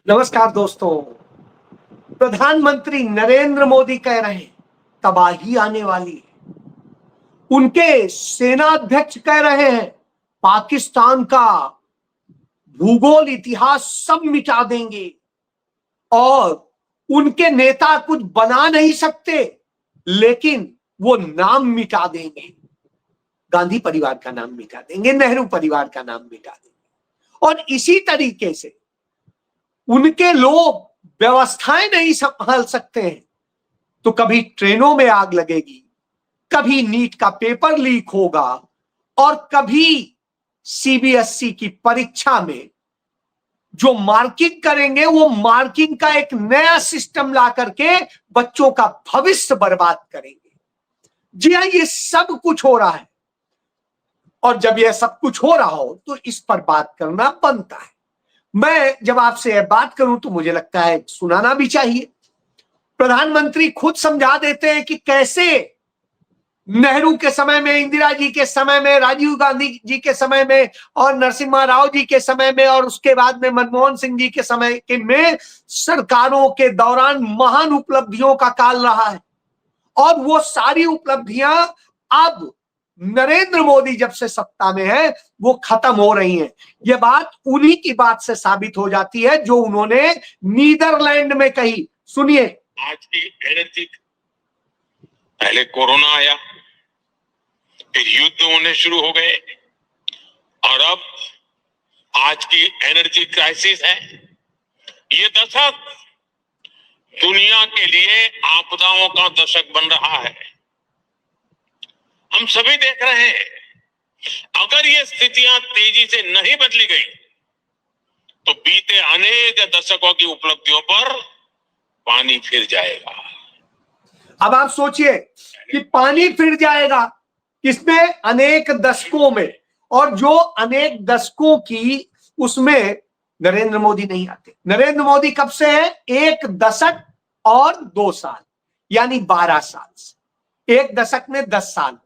नमस्कार दोस्तों। प्रधानमंत्री नरेंद्र मोदी कह रहे हैं तबाही आने वाली है। उनके सेना अध्यक्ष कह रहे हैं पाकिस्तान का भूगोल इतिहास सब मिटा देंगे और उनके नेता कुछ बना नहीं सकते लेकिन वो नाम मिटा देंगे। गांधी परिवार का नाम मिटा देंगे, नेहरू परिवार का नाम मिटा देंगे। और इसी तरीके से उनके लोग व्यवस्थाएं नहीं संभाल सकते हैं तो कभी ट्रेनों में आग लगेगी, कभी नीट का पेपर लीक होगा और कभी सीबीएसई की परीक्षा में जो मार्किंग करेंगे वो मार्किंग का एक नया सिस्टम ला करके बच्चों का भविष्य बर्बाद करेंगे। जी हां, ये सब कुछ हो रहा है और जब यह सब कुछ हो रहा हो तो इस पर बात करना बनता है। मैं जब आपसे बात करूं तो मुझे लगता है सुनाना भी चाहिए। प्रधानमंत्री खुद समझा देते हैं कि कैसे नेहरू के समय में, इंदिरा जी के समय में, राजीव गांधी जी के समय में और नरसिम्हा राव जी के समय में और उसके बाद में मनमोहन सिंह जी के समय के में सरकारों के दौरान महान उपलब्धियों का काल रहा है और वो सारी उपलब्धियां अब नरेंद्र मोदी जब से सत्ता में है वो खत्म हो रही हैं। ये बात उन्हीं की बात से साबित हो जाती है जो उन्होंने नीदरलैंड में कही। सुनिए। आज की एनर्जी, पहले कोरोना आया, फिर युद्ध होने शुरू हो गए और अब आज की एनर्जी क्राइसिस है। ये दशक दुनिया के लिए आपदाओं का दशक बन रहा है। हम सभी देख रहे हैं, अगर ये स्थितियां तेजी से नहीं बदली गई तो बीते अनेक दशकों की उपलब्धियों पर पानी फिर जाएगा। अब आप सोचिए कि पानी फिर जाएगा किसमें? अनेक दशकों में। और जो अनेक दशकों की उसमें नरेंद्र मोदी नहीं आते। नरेंद्र मोदी कब से है? एक दशक और 2 साल यानी 12 साल से। एक दशक में 10 साल होते,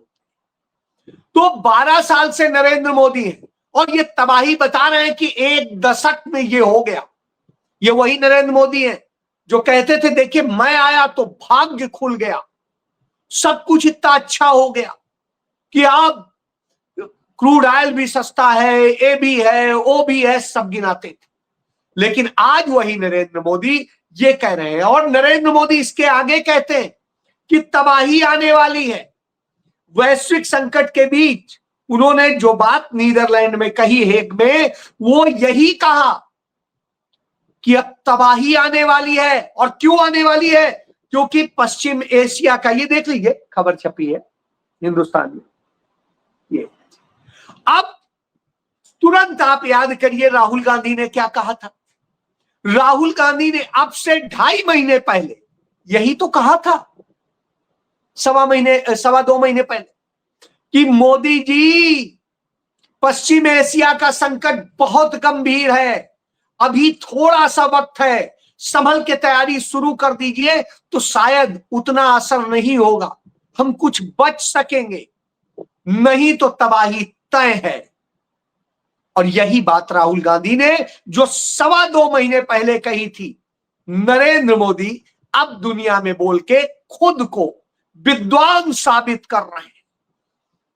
तो 12 साल से नरेंद्र मोदी है और ये तबाही बता रहे हैं कि एक दशक में ये हो गया। ये वही नरेंद्र मोदी है जो कहते थे देखिए मैं आया तो भाग्य खुल गया, सब कुछ इतना अच्छा हो गया कि अब क्रूड ऑयल भी सस्ता है, ए भी है, ओ भी है, सब गिनाते थे। लेकिन आज वही नरेंद्र मोदी ये कह रहे हैं और नरेंद्र मोदी इसके आगे कहते हैं कि तबाही आने वाली है। वैश्विक संकट के बीच उन्होंने जो बात नीदरलैंड में कही, हेग में, वो यही कहा कि अब तबाही आने वाली है। और क्यों आने वाली है? क्योंकि पश्चिम एशिया का, ये देख लीजिए खबर छपी है हिंदुस्तान में, ये अब तुरंत आप याद करिए राहुल गांधी ने क्या कहा था। राहुल गांधी ने अब से 2.5 महीने पहले यही तो कहा था, 2 महीने पहले, कि मोदी जी पश्चिम एशिया का संकट बहुत गंभीर है, अभी थोड़ा सा वक्त है, संभल के तैयारी शुरू कर दीजिए तो शायद उतना असर नहीं होगा, हम कुछ बच सकेंगे, नहीं तो तबाही तय है। और यही बात राहुल गांधी ने जो 2.25 महीने पहले कही थी, नरेंद्र मोदी अब दुनिया में बोल के खुद को विद्वान साबित कर रहे हैं,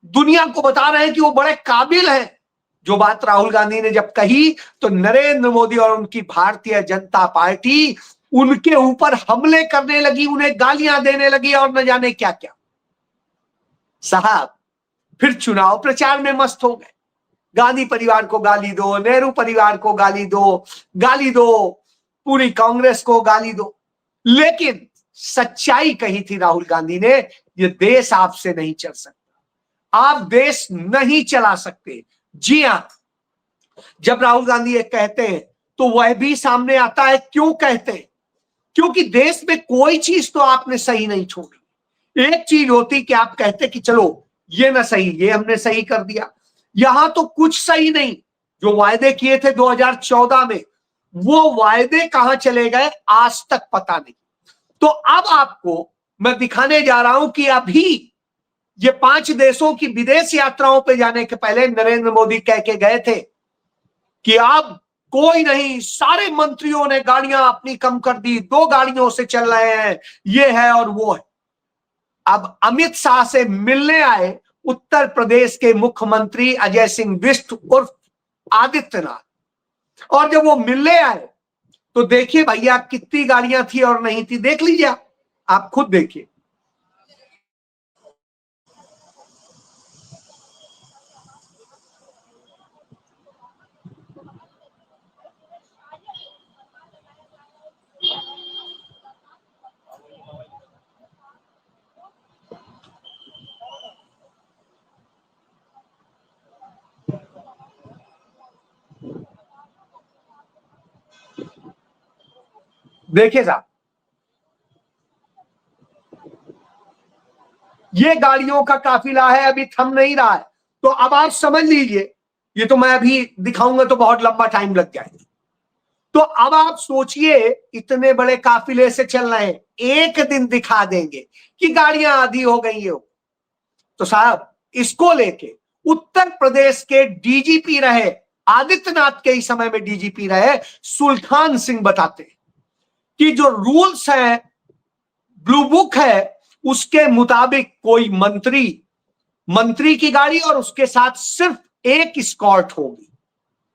दुनिया को बता रहे हैं कि वो बड़े काबिल हैं। जो बात राहुल गांधी ने जब कही तो नरेंद्र मोदी और उनकी भारतीय जनता पार्टी उनके ऊपर हमले करने लगी, उन्हें गालियां देने लगी और न जाने क्या क्या। साहब फिर चुनाव प्रचार में मस्त हो गए, गांधी परिवार को गाली दो, नेहरू परिवार को गाली दो, पूरी कांग्रेस को गाली दो। लेकिन सच्चाई कही थी राहुल गांधी ने, ये देश आपसे नहीं चल सकता, आप देश नहीं चला सकते। जी हां, जब राहुल गांधी ये कहते हैं तो वह भी सामने आता है। क्यों कहते हैं? क्योंकि देश में कोई चीज तो आपने सही नहीं छोड़ी। एक चीज होती कि आप कहते कि चलो ये ना सही, ये हमने सही कर दिया। यहां तो कुछ सही नहीं। जो वायदे किए थे 2014 में, वो वायदे कहां चले गए आज तक पता नहीं। तो अब आपको मैं दिखाने जा रहा हूं कि अभी ये 5 देशों की विदेश यात्राओं पे जाने के पहले नरेंद्र मोदी कह के गए थे कि अब कोई नहीं, सारे मंत्रियों ने गाड़ियां अपनी कम कर दी, 2 गाड़ियों से चल रहे हैं, ये है और वो है। अब अमित शाह से मिलने आए उत्तर प्रदेश के मुख्यमंत्री अजय सिंह बिष्ट उर्फ आदित्यनाथ, और जब वो मिलने आए तो देखिए भैया कितनी गाड़ियां थी और नहीं थी, देख लीजिए आप खुद देखिए। देखिए साहब, ये गाड़ियों का काफिला है, अभी थम नहीं रहा है। तो अब आप समझ लीजिए, ये तो मैं अभी दिखाऊंगा तो बहुत लंबा टाइम लग जाएगा। तो अब आप सोचिए, इतने बड़े काफिले से चल रहे हैं, एक दिन दिखा देंगे कि गाड़ियां आधी हो गई हो। तो साहब, इसको लेके उत्तर प्रदेश के डीजीपी रहे, आदित्यनाथ के ही समय में डीजीपी रहे सुल्तान सिंह बताते हैं कि जो रूल्स है, ब्लू बुक है, उसके मुताबिक कोई मंत्री की गाड़ी और उसके साथ सिर्फ एक स्कॉर्ट होगी,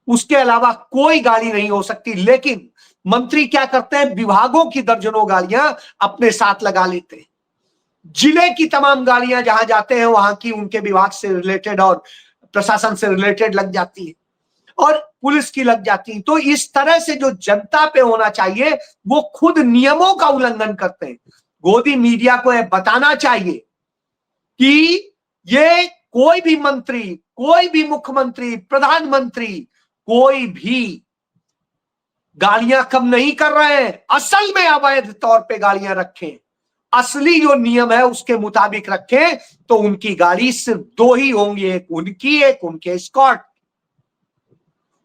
उसके अलावा कोई गाड़ी नहीं हो सकती। लेकिन मंत्री क्या करते हैं, विभागों की दर्जनों गाड़ियां अपने साथ लगा लेते हैं। जिले की तमाम गाड़ियां जहां जाते हैं वहां की उनके विभाग से रिलेटेड और प्रशासन से रिलेटेड लग जाती है, और पुलिस की लग जाती है। तो इस तरह से जो जनता पे होना चाहिए वो खुद नियमों का उल्लंघन करते हैं। गोदी मीडिया को यह बताना चाहिए कि ये कोई भी मंत्री, कोई भी मुख्यमंत्री, प्रधानमंत्री, कोई भी गाड़ियां कम नहीं कर रहे हैं। असल में अवैध तौर पे गाड़ियां रखें, असली जो नियम है उसके मुताबिक रखें, तो उनकी गाड़ी सिर्फ 2 ही होंगी, एक उनकी, एक उनके स्कॉट।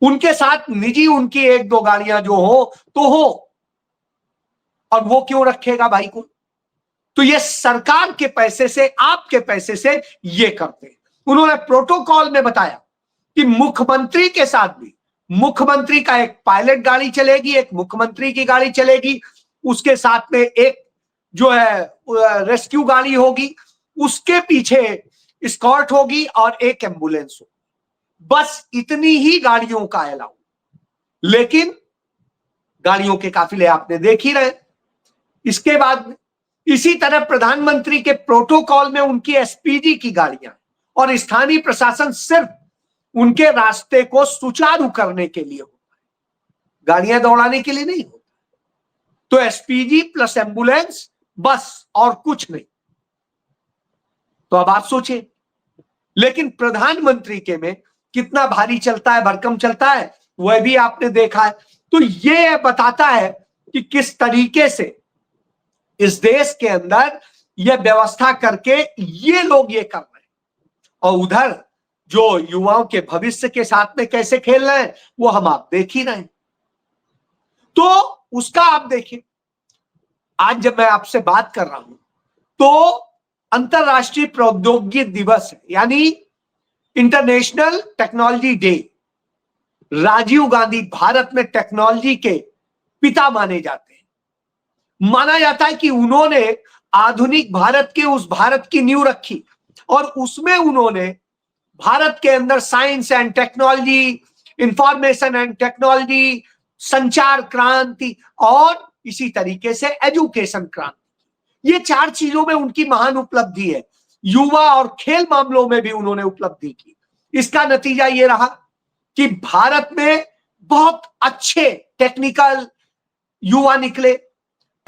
उनके साथ निजी उनकी 1-2 गाड़ियां जो हो तो हो, और वो क्यों रखेगा भाई को? तो ये सरकार के पैसे से, आपके पैसे से ये करते हैं। उन्होंने प्रोटोकॉल में बताया कि मुख्यमंत्री के साथ भी, मुख्यमंत्री का एक पायलट गाड़ी चलेगी, एक मुख्यमंत्री की गाड़ी चलेगी, उसके साथ में एक जो है रेस्क्यू गाड़ी होगी, उसके पीछे स्कॉर्ट होगी और एक एम्बुलेंस होगी। बस इतनी ही गाड़ियों का अलाउ। लेकिन गाड़ियों के काफिले आपने देख ही रहे। इसके बाद इसी तरह प्रधानमंत्री के प्रोटोकॉल में उनकी एसपीजी की गाड़ियां और स्थानीय प्रशासन सिर्फ उनके रास्ते को सुचारू करने के लिए होता है, गाड़ियां दौड़ाने के लिए नहीं होता। तो एसपीजी प्लस एम्बुलेंस, बस, और कुछ नहीं। तो अब आप सोचिए, लेकिन प्रधानमंत्री के में कितना भारी चलता है, भरकम चलता है, वह भी आपने देखा है। तो यह बताता है कि किस तरीके से इस देश के अंदर यह व्यवस्था करके ये लोग ये कर रहे हैं, और उधर जो युवाओं के भविष्य के साथ में कैसे खेल रहे हैं वो हम आप देख ही रहे हैं। तो उसका आप देखिए, आज जब मैं आपसे बात कर रहा हूं तो अंतरराष्ट्रीय प्रौद्योगिकी दिवस है, यानी international technology day. Rajiv Gandhi Bharat में टेक्नोलॉजी के पिता माने जाते हैं। माना जाता है कि उन्होंने आधुनिक भारत के उस भारत की नींव रखी, और उसमें उन्होंने भारत के अंदर science and technology, information and technology, संचार क्रांति और इसी तरीके से एजुकेशन क्रांति, ये 4 चीजों में उनकी महान उपलब्धि है। युवा और खेल मामलों में भी उन्होंने उपलब्धि की। इसका नतीजा ये रहा कि भारत में बहुत अच्छे टेक्निकल युवा निकले,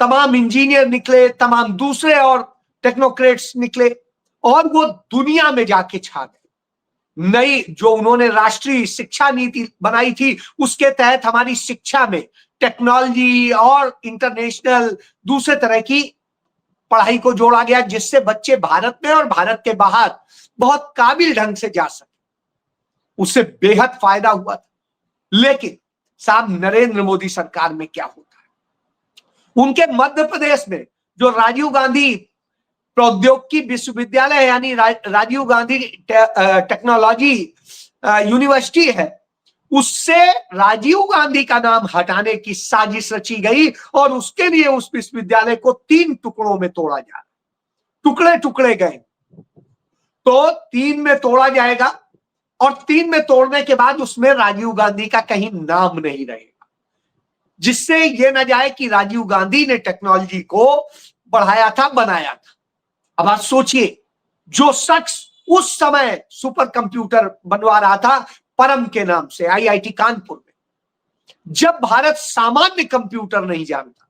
तमाम इंजीनियर निकले, तमाम दूसरे और टेक्नोक्रेट्स निकले, और वो दुनिया में जाके छा गए। नई जो उन्होंने राष्ट्रीय शिक्षा नीति बनाई थी, उसके तहत हमारी शिक्षा में टेक्नोलॉजी और इंटरनेशनल दूसरे तरह की पढ़ाई को जोड़ा गया, जिससे बच्चे भारत में और भारत के बाहर बहुत काबिल ढंग से जा सके। उससे बेहद फायदा हुआ था। लेकिन साहब, नरेंद्र मोदी सरकार में क्या होता है, उनके मध्य प्रदेश में जो राजीव गांधी प्रौद्योगिकी विश्वविद्यालय यानी राजीव गांधी टेक्नोलॉजी यूनिवर्सिटी है, उससे राजीव गांधी का नाम हटाने की साजिश रची गई और उसके लिए उस विश्वविद्यालय को 3 टुकड़ों में तोड़ा जा रहा, टुकड़े टुकड़े गए। तो 3 में तोड़ा जाएगा और 3 में तोड़ने के बाद उसमें राजीव गांधी का कहीं नाम नहीं रहेगा, जिससे यह ना जाए कि राजीव गांधी ने टेक्नोलॉजी को बढ़ाया था, बनाया था। अब आप सोचिए, जो शख्स उस समय सुपर कंप्यूटर बनवा रहा था परम के नाम से आईआईटी कानपुर में, जब भारत सामान्य कंप्यूटर नहीं जानता,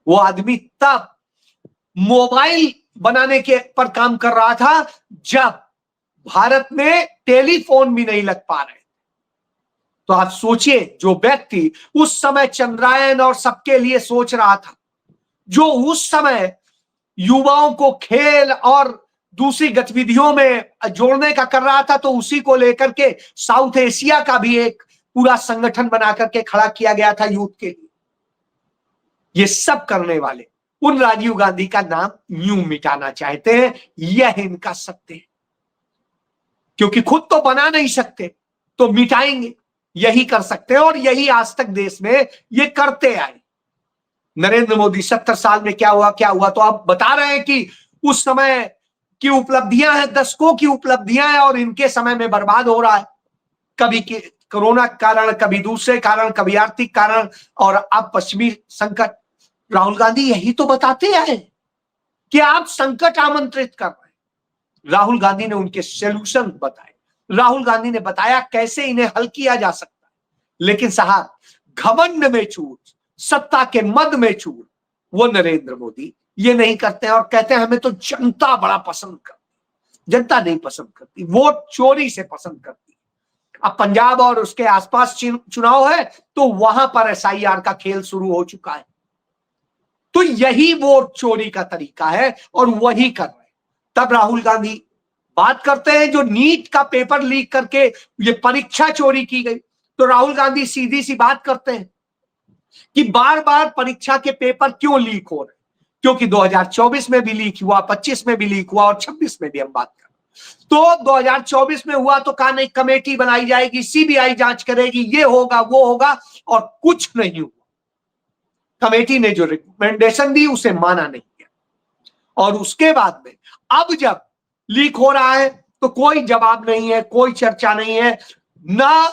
वो आदमी तब मोबाइल बनाने के पर काम कर रहा था जब भारत में टेलीफोन भी नहीं लग पा रहे। तो आप सोचिए, जो व्यक्ति उस समय चंद्रायन और सबके लिए सोच रहा था, जो उस समय युवाओं को खेल और दूसरी गतिविधियों में जोड़ने का कर रहा था, तो उसी को लेकर के साउथ एशिया का भी एक पूरा संगठन बना करके खड़ा किया गया था यूथ के लिए। ये सब करने वाले उन राजीव गांधी का नाम यूं मिटाना चाहते हैं। यह इनका सत्य है, क्योंकि खुद तो बना नहीं सकते तो मिटाएंगे, यही कर सकते हैं। और यही आज तक देश में ये करते आए। नरेंद्र मोदी 70 साल में क्या हुआ तो आप बता रहे हैं कि उस समय की उपलब्धियां हैं, दशकों की उपलब्धियां हैं, और इनके समय में बर्बाद हो रहा है, कभी कोरोना कारण, कभी दूसरे कारण, कभी आर्थिक कारण, और अब पश्चिमी संकट। राहुल गांधी यही तो बताते आए कि आप संकट आमंत्रित कर रहे हैं। राहुल गांधी ने उनके सॉल्यूशन बताए, राहुल गांधी ने बताया कैसे इन्हें हल किया जा सकता है। लेकिन साहब, घमंड में चूर, सत्ता के मद में चूर, वो नरेंद्र मोदी ये नहीं करते हैं और कहते हैं हमें तो जनता बड़ा पसंद करती। जनता नहीं पसंद करती, वोट चोरी से पसंद करती। अब पंजाब और उसके आसपास चुनाव है तो वहां पर एसआईआर का खेल शुरू हो चुका है। तो यही वोट चोरी का तरीका है और वही कर रहे हैं। तब राहुल गांधी बात करते हैं जो नीट का पेपर लीक करके ये परीक्षा चोरी की गई, तो राहुल गांधी सीधी सी बात करते हैं कि बार बार परीक्षा के पेपर क्यों लीक हो रहे, क्योंकि 2024 में भी लीक हुआ, 25 में भी लीक हुआ और 26 में भी हम बात कर। तो 2024 में हुआ तो कहा नहीं, कमेटी बनाई जाएगी, सीबीआई जांच करेगी, ये होगा वो होगा, और कुछ नहीं हुआ। कमेटी ने जो रिकमेंडेशन दी उसे माना नहीं गया। और उसके बाद में अब जब लीक हो रहा है तो कोई जवाब नहीं है, कोई चर्चा नहीं है। ना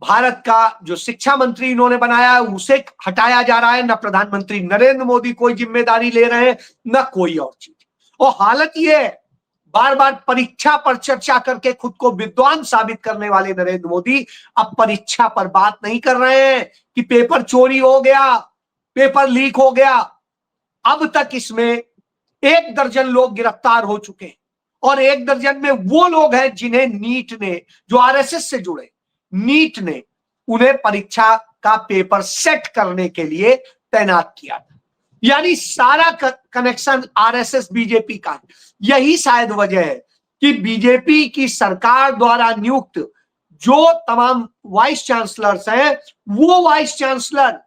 भारत का जो शिक्षा मंत्री इन्होंने बनाया उसे हटाया जा रहा है, ना प्रधानमंत्री नरेंद्र मोदी कोई जिम्मेदारी ले रहे हैं, ना कोई और चीज। और हालत यह है, बार बार परीक्षा पर चर्चा करके खुद को विद्वान साबित करने वाले नरेंद्र मोदी अब परीक्षा पर बात नहीं कर रहे हैं कि पेपर चोरी हो गया, पेपर लीक हो गया। अब तक इसमें 1 दर्जन लोग गिरफ्तार हो चुके हैं और 1 दर्जन में वो लोग हैं जिन्हें नीट ने, जो आरएसएस से जुड़े, नीट ने उन्हें परीक्षा का पेपर सेट करने के लिए तैनात किया था। यानी सारा कनेक्शन आरएसएस बीजेपी का है। यही शायद वजह है कि बीजेपी की सरकार द्वारा नियुक्त जो तमाम वाइस चांसलर्स हैं, वो वाइस चांसलर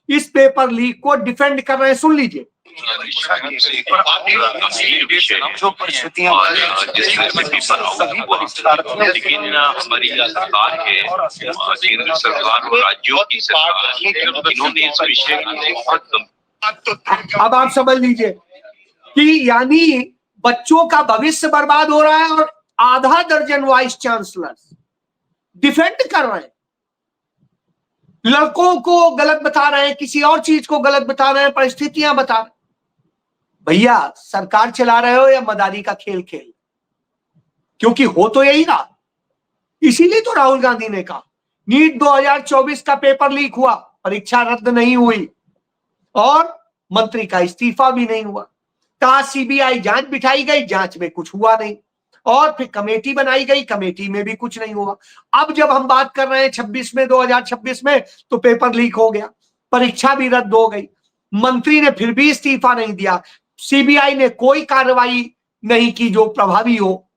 इस पेपर लीक को डिफेंड कर रहे हैं। सुन लीजिए, जो परिस्थितियां लेकिन हमारी सरकार है, केंद्र सरकार और राज्यों की सरकार, इन्होंने इस विषय को बहुत। अब आप समझ लीजिए कि यानी बच्चों का भविष्य बर्बाद हो रहा है और आधा दर्जन वाइस चांसलर डिफेंड कर रहे हैं, लड़कों को गलत बता रहे हैं, किसी और चीज को गलत बता रहे हैं, परिस्थितियां बता रहे हैं। भैया, सरकार चला रहे हो या मदारी का खेल खेल? क्योंकि हो तो यही रहा। इसीलिए तो राहुल गांधी ने कहा नीट 2024 का पेपर लीक हुआ, परीक्षा रद्द नहीं हुई और मंत्री का इस्तीफा भी नहीं हुआ। कहा सीबीआई जांच बिठाई गई, जांच में कुछ हुआ नहीं, और फिर कमेटी बनाई गई, कमेटी में भी कुछ नहीं हुआ। अब जब हम बात कर रहे हैं 2026 में तो पेपर लीक हो गया, परीक्षा भी रद्द हो गई, मंत्री ने फिर भी इस्तीफा नहीं दिया, सीबीआई ने कोई कार्रवाई नहीं की जो प्रभावी हो,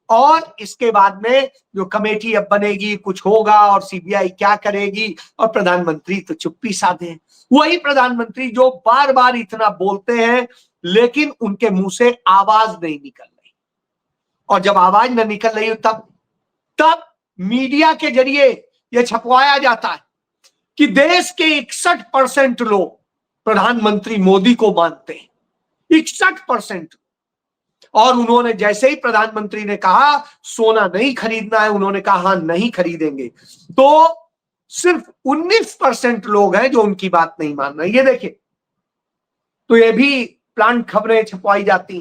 और इसके बाद में जो कमेटी अब बनेगी कुछ होगा और सीबीआई क्या करेगी, और प्रधानमंत्री तो चुप्पी साधे हैं। वही प्रधानमंत्री जो बार बार इतना बोलते हैं लेकिन उनके मुंह से आवाज नहीं निकल रही, और जब आवाज न निकल रही तब मीडिया के जरिए यह छपवाया जाता है कि देश के 61% लोग प्रधानमंत्री मोदी को मानते हैं, 61%। और उन्होंने जैसे ही प्रधानमंत्री ने कहा सोना नहीं खरीदना है, उन्होंने कहा हाँ नहीं खरीदेंगे, तो सिर्फ 19% लोग हैं जो उनकी बात नहीं मान रहे। ये देखिए, तो ये भी प्लांट खबरें छपवाई जाती।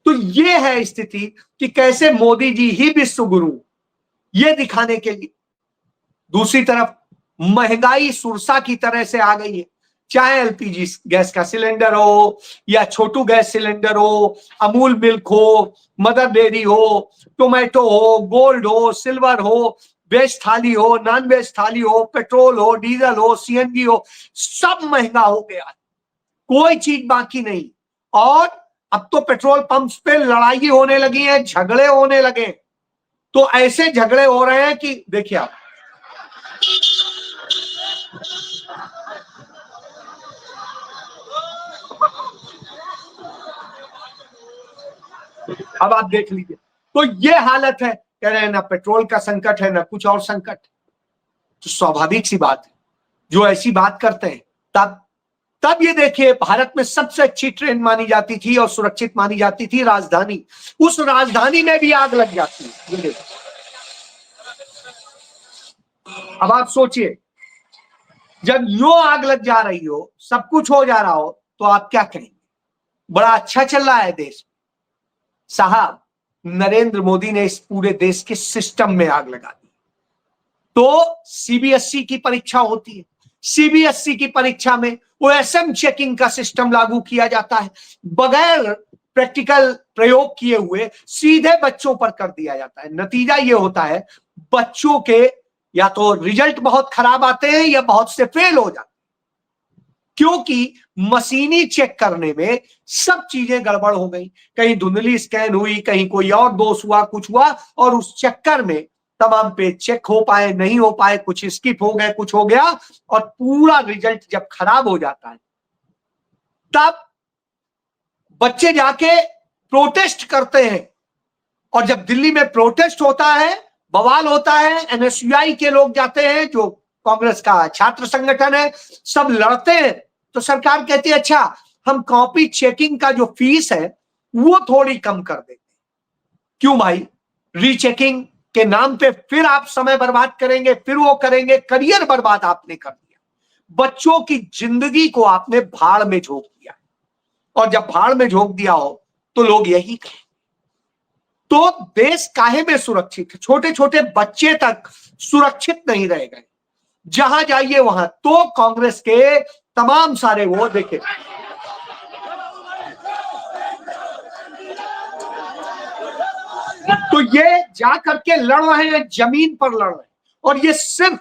तो ये है स्थिति कि कैसे मोदी जी ही विश्व गुरु, ये दिखाने के लिए। दूसरी तरफ महंगाई सुरसा की तरह से आ गई है, चाहे एलपीजी गैस का सिलेंडर हो या छोटू गैस सिलेंडर हो, अमूल मिल्क हो, मदर डेयरी हो, टोमेटो हो, गोल्ड हो, सिल्वर हो, वेज थाली हो, नॉन वेज थाली हो, पेट्रोल हो, डीजल हो, सीएनजी हो, सब महंगा हो गया, कोई चीज बाकी नहीं। और अब तो पेट्रोल पंप पे लड़ाई होने लगी है, झगड़े होने लगे। तो ऐसे झगड़े हो रहे हैं कि देखिए आप, अब आप देख लीजिए, तो ये हालत है। कह रहे हैं ना पेट्रोल का संकट है ना कुछ और संकट। तो स्वाभाविक सी बात है, जो ऐसी बात करते हैं तब ये देखिए, भारत में सबसे अच्छी ट्रेन मानी जाती थी और सुरक्षित मानी जाती थी राजधानी, उस राजधानी में भी आग लग जाती है। ये देखिए, अब आप सोचिए, जब यूं आग लग जा रही हो, सब कुछ हो जा रहा हो, तो आप क्या करेंगे? बड़ा अच्छा चल रहा है देश साहब, नरेंद्र मोदी ने इस पूरे देश के सिस्टम में आग लगा दी। तो सीबीएसई की परीक्षा होती है, सीबीएसई की परीक्षा में ओएसएम चेकिंग का सिस्टम लागू किया जाता है, बगैर प्रैक्टिकल प्रयोग किए हुए सीधे बच्चों पर कर दिया जाता है। नतीजा ये होता है, बच्चों के या तो रिजल्ट बहुत खराब आते हैं या बहुत से फेल हो जाते हैं, क्योंकि मशीनी चेक करने में सब चीजें गड़बड़ हो गई। कहीं धुंधली स्कैन हुई, कहीं कोई और दोष हुआ, कुछ हुआ, और उस चक्कर में तमाम पेज चेक हो पाए, नहीं हो पाए, कुछ स्किप हो गए, कुछ हो गया, और पूरा रिजल्ट जब खराब हो जाता है तब बच्चे जाके प्रोटेस्ट करते हैं। और जब दिल्ली में प्रोटेस्ट होता है, बवाल होता है, एनएसयूआई के लोग जाते हैं, जो कांग्रेस का छात्र संगठन है, सब लड़ते हैं, तो सरकार कहती है अच्छा हम कॉपी चेकिंग का जो फीस है वो थोड़ी कम कर देते। क्यों भाई? रीचेकिंग के नाम पे फिर आप समय बर्बाद करेंगे, फिर वो करेंगे, करियर बर्बाद आपने कर दिया, बच्चों की जिंदगी को आपने भाड़ में झोंक दिया। और जब भाड़ में झोंक दिया हो तो लोग यही कहें। तो देश काहे में सुरक्षित है? छोटे छोटे बच्चे तक सुरक्षित नहीं रह गए, जहां जाइए वहां। तो कांग्रेस के तमाम सारे वो देखे, तो ये जा करके लड़ रहे हैं, जमीन पर लड़ रहे हैं। और ये सिर्फ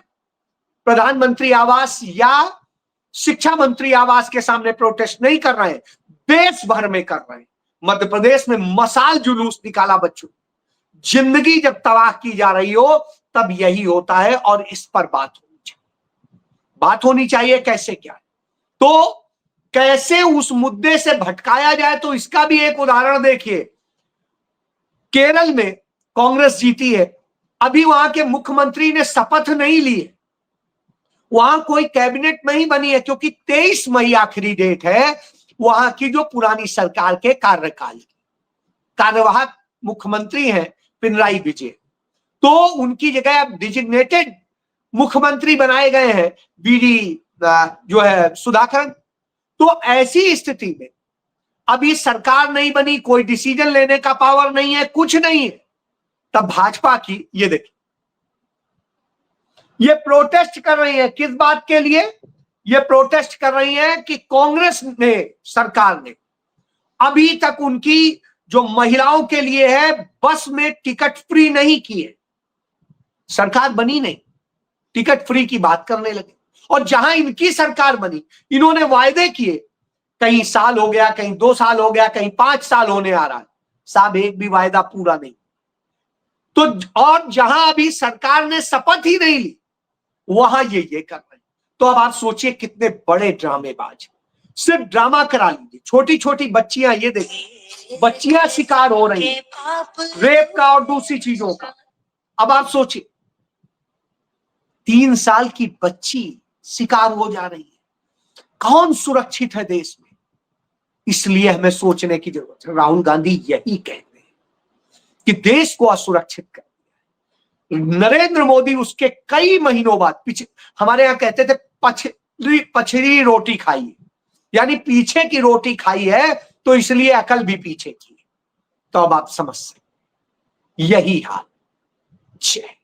प्रधानमंत्री आवास या शिक्षा मंत्री आवास के सामने प्रोटेस्ट नहीं कर रहे हैं, देश भर में कर रहे हैं। मध्य प्रदेश में मसाल जुलूस निकाला बच्चों। जिंदगी जब तबाह की जा रही हो तब यही होता है, और इस पर बात होनी चाहिए कैसे क्या है, तो कैसे उस मुद्दे से भटकाया जाए। तो इसका भी एक उदाहरण देखिए, केरल में कांग्रेस जीती है, अभी वहां के मुख्यमंत्री ने शपथ नहीं ली है, वहां कोई कैबिनेट नहीं बनी है, क्योंकि 23 मई आखिरी डेट है वहां की जो पुरानी सरकार के कार्यकाल की। कार्यवाहक मुख्यमंत्री हैं पिनराई विजय, तो उनकी जगह डिजिग्नेटेड मुख्यमंत्री बनाए गए हैं बीडी जो है सुधाकर। तो ऐसी स्थिति में अभी सरकार नहीं बनी, कोई डिसीजन लेने का पावर नहीं है, कुछ नहीं है, तब भाजपा की ये देखिए, ये प्रोटेस्ट कर रही है। किस बात के लिए ये प्रोटेस्ट कर रही है? कि कांग्रेस ने, सरकार ने अभी तक उनकी जो महिलाओं के लिए है बस में टिकट फ्री नहीं किए। सरकार बनी नहीं, टिकट फ्री की बात करने लगे। और जहां इनकी सरकार बनी, इन्होंने वायदे किए, कहीं साल हो गया, कहीं 2 साल हो गया, कहीं 5 साल होने आ रहा है, साहब एक भी वायदा पूरा नहीं। तो और जहां अभी सरकार ने शपथ ही नहीं ली, वहां ये कर रहे हैं। तो अब आप सोचिए कितने बड़े ड्रामेबाज, सिर्फ ड्रामा करा लीजिए। छोटी छोटी बच्चियां, ये देखिए, बच्चियां शिकार हो रही हैं रेप का और दूसरी चीजों का। अब आप सोचिए, 3 साल की बच्ची शिकार हो जा रही है। कौन सुरक्षित है देश में? इसलिए हमें सोचने की जरूरत है। राहुल गांधी यही कहते हैं कि देश को असुरक्षित कर दिया। नरेंद्र मोदी उसके कई महीनों बाद हमारे यहां कहते थे पछड़ी रोटी खाई, यानी पीछे की रोटी खाई है तो इसलिए अकल भी पीछे की। तो अब आप समझ सकते, यही हाल। जय